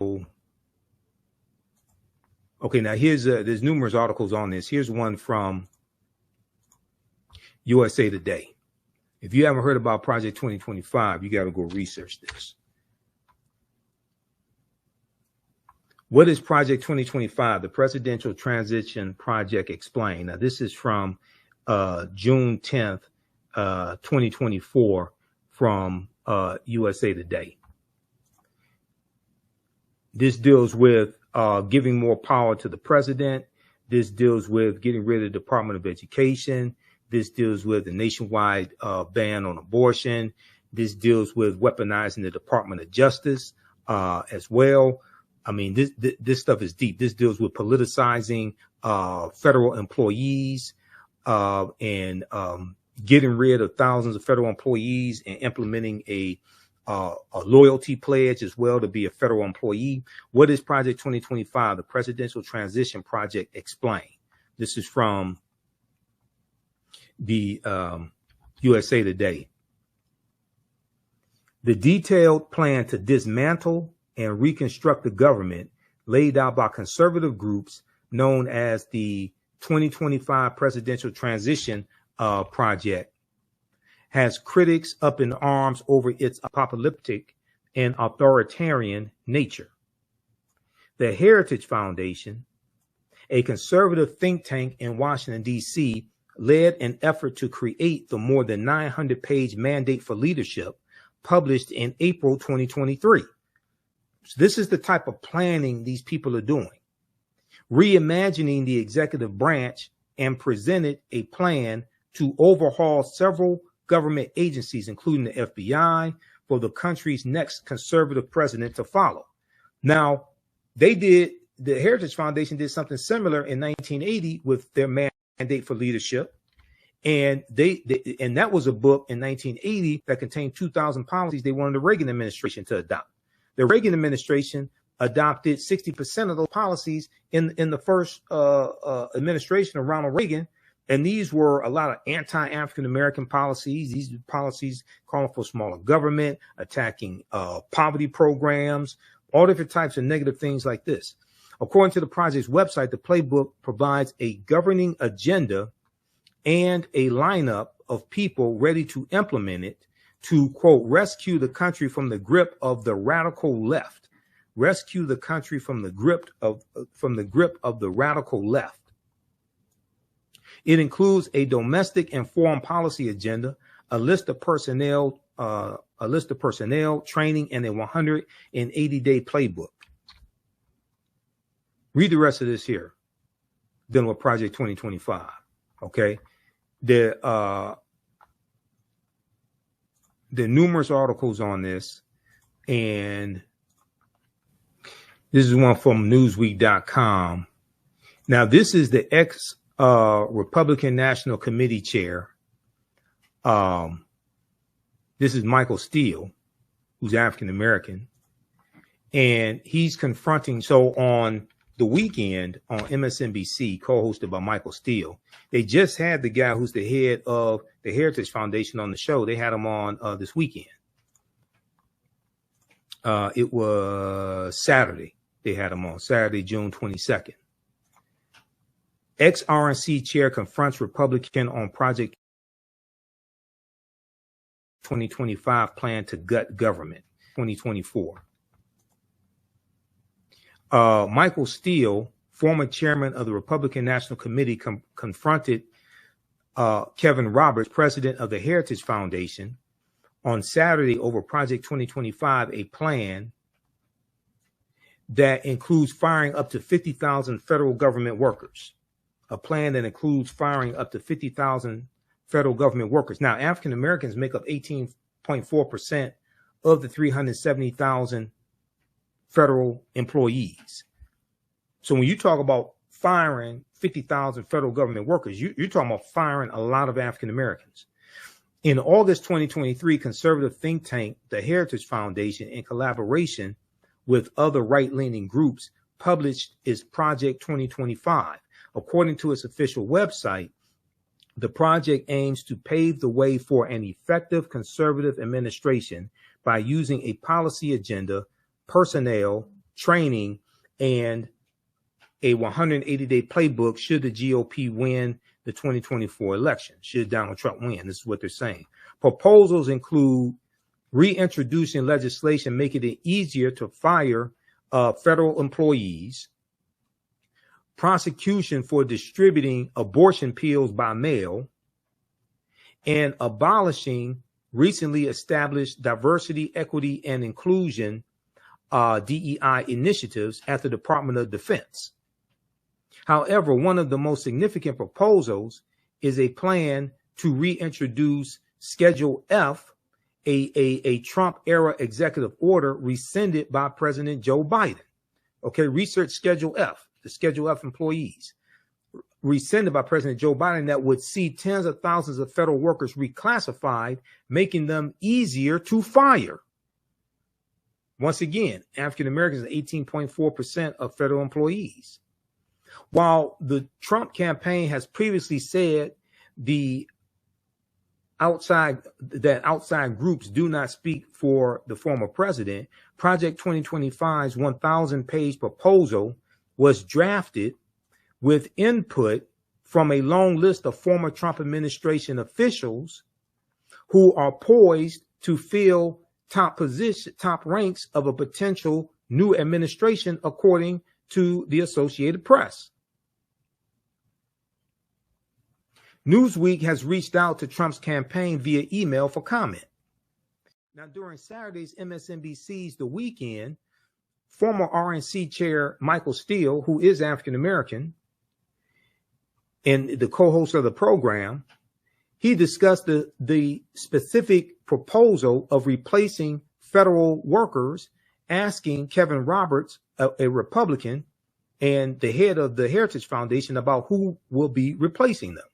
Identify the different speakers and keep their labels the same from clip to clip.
Speaker 1: okay, now there's numerous articles on this. Here's one from USA Today. If you haven't heard about Project 2025, you got to go research this. What is Project 2025? The Presidential Transition Project Explained. Now, this is from June 10th, 2024 from USA Today. This deals with giving more power to the president. This deals with getting rid of the Department of Education. This deals with the nationwide ban on abortion. This deals with weaponizing the Department of Justice as well. I mean, this stuff is deep. This deals with politicizing federal employees and getting rid of thousands of federal employees and implementing a loyalty pledge as well to be a federal employee. What is Project 2025? The Presidential Transition Project Explained. This is from the USA Today. The detailed plan to dismantle and reconstruct the government laid out by conservative groups known as the 2025 Presidential Transition Project has critics up in arms over its apocalyptic and authoritarian nature. The Heritage Foundation, a conservative think tank in Washington, D.C., led an effort to create the more than 900-page Mandate for Leadership published in April 2023. So this is the type of planning these people are doing. Reimagining the executive branch and presented a plan to overhaul several government agencies, including the FBI, for the country's next conservative president to follow. Now, the Heritage Foundation did something similar in 1980 with their Mandate for Leadership. And and that was a book in 1980 that contained 2,000 policies they wanted the Reagan administration to adopt. The Reagan administration adopted 60% of those policies in the first administration of Ronald Reagan. And these were a lot of anti-African-American policies. These policies calling for smaller government, attacking poverty programs, all different types of negative things like this. According to the project's website, the playbook provides a governing agenda and a lineup of people ready to implement it to, quote, rescue the country from the grip of the radical left. Rescue the country from the grip of the radical left. It includes a domestic and foreign policy agenda, a list of personnel, training, and a 180-day playbook. Read the rest of this here, dealing with Project 2025. Okay, there are numerous articles on this, and this is one from Newsweek.com. Now, this is the Republican National Committee chair. This is Michael Steele, who's African American, and he's confronting. So on the weekend on MSNBC, co-hosted by Michael Steele, they just had the guy who's the head of the Heritage Foundation on the show. They had him on this weekend. It was Saturday. They had him on Saturday, June 22nd. Ex-RNC chair confronts Republican on Project 2025 plan to gut government, 2024. Michael Steele, former chairman of the Republican National Committee, confronted Kevin Roberts, president of the Heritage Foundation, on Saturday over Project 2025, a plan that includes firing up to 50,000 federal government workers. A plan that includes firing up to 50,000 federal government workers. Now, African Americans make up 18.4% of the 370,000 federal employees. So when you talk about firing 50,000 federal government workers, you're talking about firing a lot of African Americans. In August 2023, conservative think tank, the Heritage Foundation, in collaboration with other right-leaning groups, published its Project 2025. According to its official website, the project aims to pave the way for an effective conservative administration by using a policy agenda, personnel, training and a 180-day playbook should the GOP win the 2024 election, should Donald Trump win. This is what they're saying. Proposals include reintroducing legislation making it easier to fire federal employees, prosecution for distributing abortion pills by mail, and abolishing recently established diversity, equity, and inclusion DEI initiatives at the Department of Defense. However, one of the most significant proposals is a plan to reintroduce Schedule F, a Trump-era executive order rescinded by President Joe Biden. Okay, research Schedule F, the Schedule F employees, rescinded by President Joe Biden, that would see tens of thousands of federal workers reclassified, making them easier to fire. Once again, African Americans are 18.4% of federal employees. While the Trump campaign has previously said outside groups do not speak for the former president, Project 2025's 1,000-page proposal was drafted with input from a long list of former Trump administration officials who are poised to fill top ranks of a potential new administration, according to the Associated Press. Newsweek has reached out to Trump's campaign via email for comment. Now, during Saturday's MSNBC's The Weekend, former RNC chair Michael Steele, who is African American and the co-host of the program, he discussed the specific proposal of replacing federal workers, asking Kevin Roberts, a Republican and the head of the Heritage Foundation, about who will be replacing them.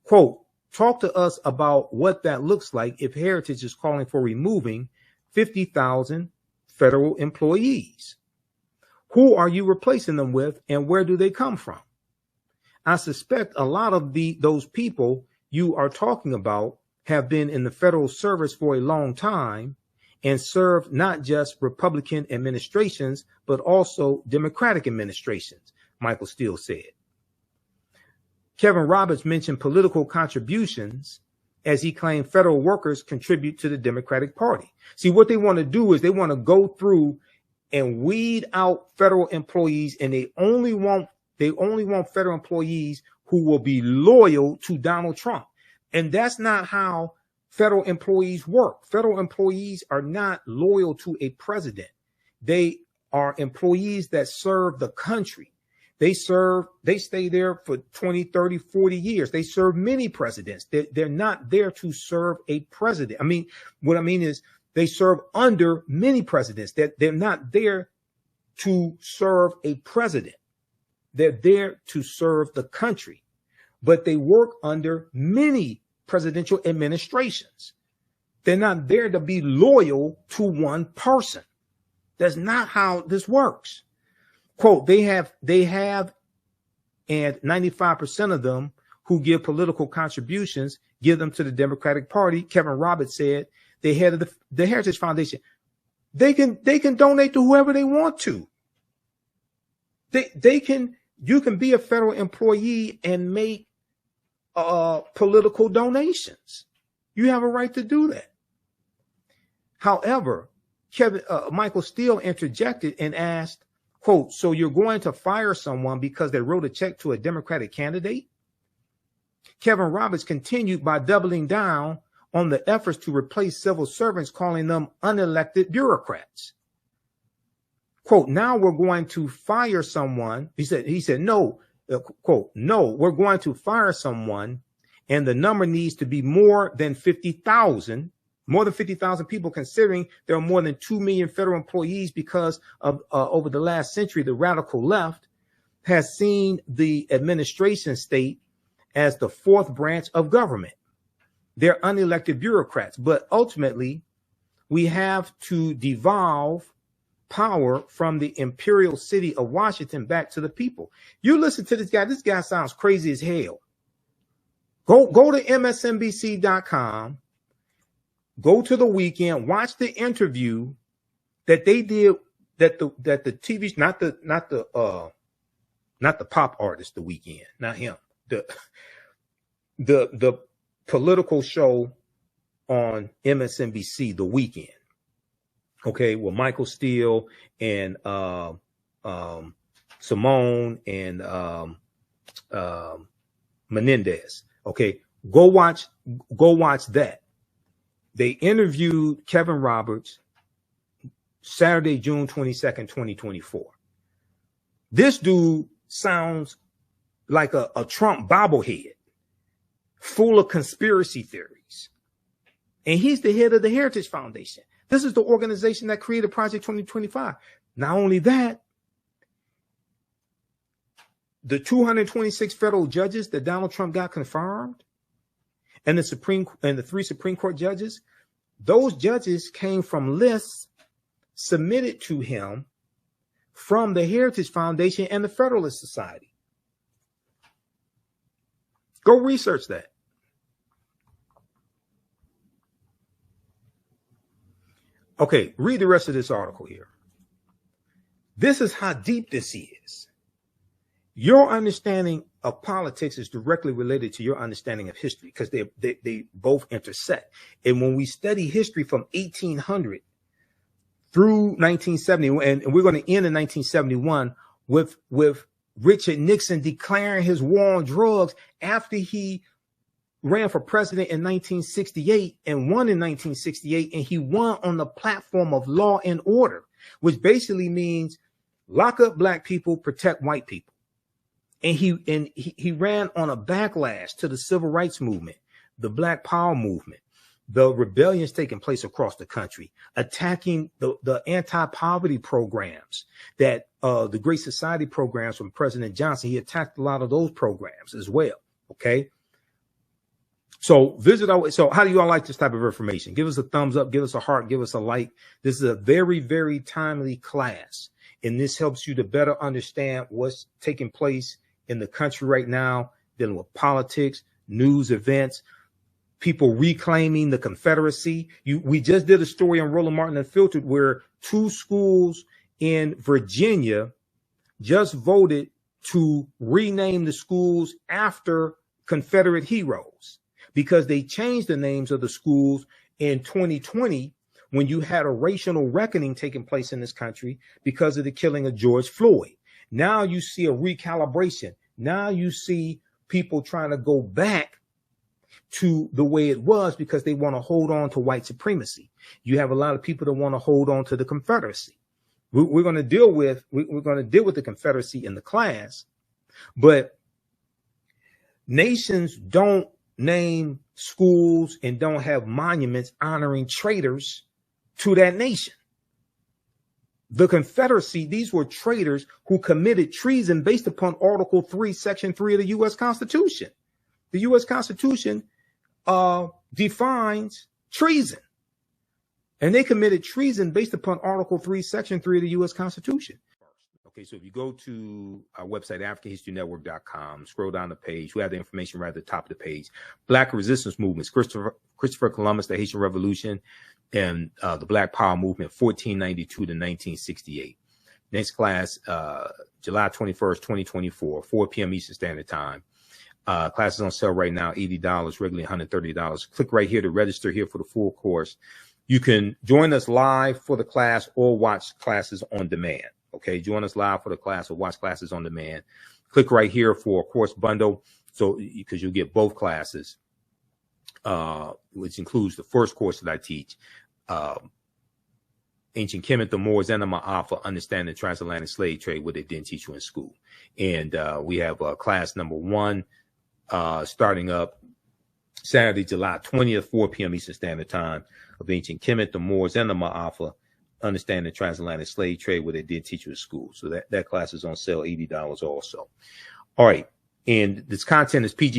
Speaker 1: Quote, talk to us about what that looks like if Heritage is calling for removing 50,000 federal employees. Who are you replacing them with, and where do they come from? I suspect a lot of those people you are talking about have been in the federal service for a long time and served not just Republican administrations, but also Democratic administrations, Michael Steele said. Kevin Roberts mentioned political contributions as he claimed federal workers contribute to the Democratic Party. See, what they want to do is they want to go through and weed out federal employees, and they only want federal employees who will be loyal to Donald Trump. And that's not how federal employees work. Federal employees are not loyal to a president. They are employees that serve the country. They stay there for 20, 30, 40 years. They serve many presidents. They're not there to serve a president. What I mean is they serve under many presidents. They're not there to serve a president. They're there to serve the country, but they work under many presidential administrations. They're not there to be loyal to one person. That's not how this works. Quote, they have, and 95% of them who give political contributions give them to the Democratic Party. Kevin Roberts said, the head of the Heritage Foundation, they can donate to whoever they want to. You can be a federal employee and make political donations. You have a right to do that. However, Michael Steele interjected and asked, quote, so you're going to fire someone because they wrote a check to a Democratic candidate? Kevin Roberts continued by doubling down on the efforts to replace civil servants, calling them unelected bureaucrats. Quote, now we're going to fire someone. He said, no, quote, no, we're going to fire someone, and the number needs to be more than 50,000 people, considering there are more than 2 million federal employees, because of over the last century, the radical left has seen the administration state as the fourth branch of government. They're unelected bureaucrats, but ultimately we have to devolve power from the imperial city of Washington back to the people. You listen to this guy. This guy sounds crazy as hell. Go to MSNBC.com. Go to The Weekend, watch the interview that they did, that the TV, not the pop artist, The Weeknd, not him, the political show on MSNBC, The Weeknd, okay, with Michael Steele and Simone and Menendez. Okay, go watch that. They interviewed Kevin Roberts Saturday, June 22nd, 2024. This dude sounds like a Trump bobblehead, full of conspiracy theories. And he's the head of the Heritage Foundation. This is the organization that created Project 2025. Not only that, the 226 federal judges that Donald Trump got confirmed, and the 3 Supreme Court judges, those judges came from lists submitted to him from the Heritage Foundation and the Federalist Society. Go research that. Okay, read the rest of this article here. This is how deep this is. Your understanding of politics is directly related to your understanding of history, because they both intersect. And when we study history from 1800 through 1970, and we're going to end in 1971 with Richard Nixon declaring his war on drugs after he ran for president in 1968 and won in 1968, and he won on the platform of law and order, which basically means lock up black people, protect white people. And he ran on a backlash to the civil rights movement, the Black Power movement, the rebellions taking place across the country, attacking the anti-poverty programs that the Great Society programs from President Johnson. He attacked a lot of those programs as well. Okay. So so how do you all like this type of information? Give us a thumbs up, give us a heart, give us a like. This is a very, very timely class, and this helps you to better understand what's taking place in the country right now, dealing with politics, news, events, people reclaiming the Confederacy. We just did a story on Roland Martin Unfiltered where 2 schools in Virginia just voted to rename the schools after Confederate heroes, because they changed the names of the schools in 2020 when you had a racial reckoning taking place in this country because of the killing of George Floyd. Now you see a recalibration. Now you see people trying to go back to the way it was because they want to hold on to white supremacy. You have a lot of people that want to hold on to the Confederacy. We're going to deal with the Confederacy in the class, but nations don't name schools and don't have monuments honoring traitors to that nation. The Confederacy, these were traitors who committed treason based upon Article 3, Section 3 of the U.S. Constitution. The U.S. Constitution defines treason, and they committed treason based upon Article 3, Section 3 of the U.S. Constitution. Okay, so if you go to our website, AfricanHistoryNetwork.com, scroll down the page, we have the information right at the top of the page. Black resistance movements, Christopher Columbus, the Haitian Revolution, and the Black Power movement, 1492 to 1968. Next class, July 21st, 2024, 4 p.m. Eastern Standard Time. Classes on sale right now, $80, regularly $130. Click right here to register here for the full course. You can join us live for the class or watch classes on demand. Okay, join us live for the class or watch classes on demand. Click right here for a course bundle, so because you'll get both classes, which includes the first course that I teach, Ancient Kemet, the Moors, and the Ma'afa, Understanding the Transatlantic Slave Trade, what they didn't teach you in school. And we have class number 1 starting up Saturday, July 20th, 4 p.m. Eastern Standard Time, of Ancient Kemet, the Moors, and the Ma'afa, Understand the Transatlantic Slave Trade, where they did teach you at school. So that class is on sale, $80 also. All right. And this content is PG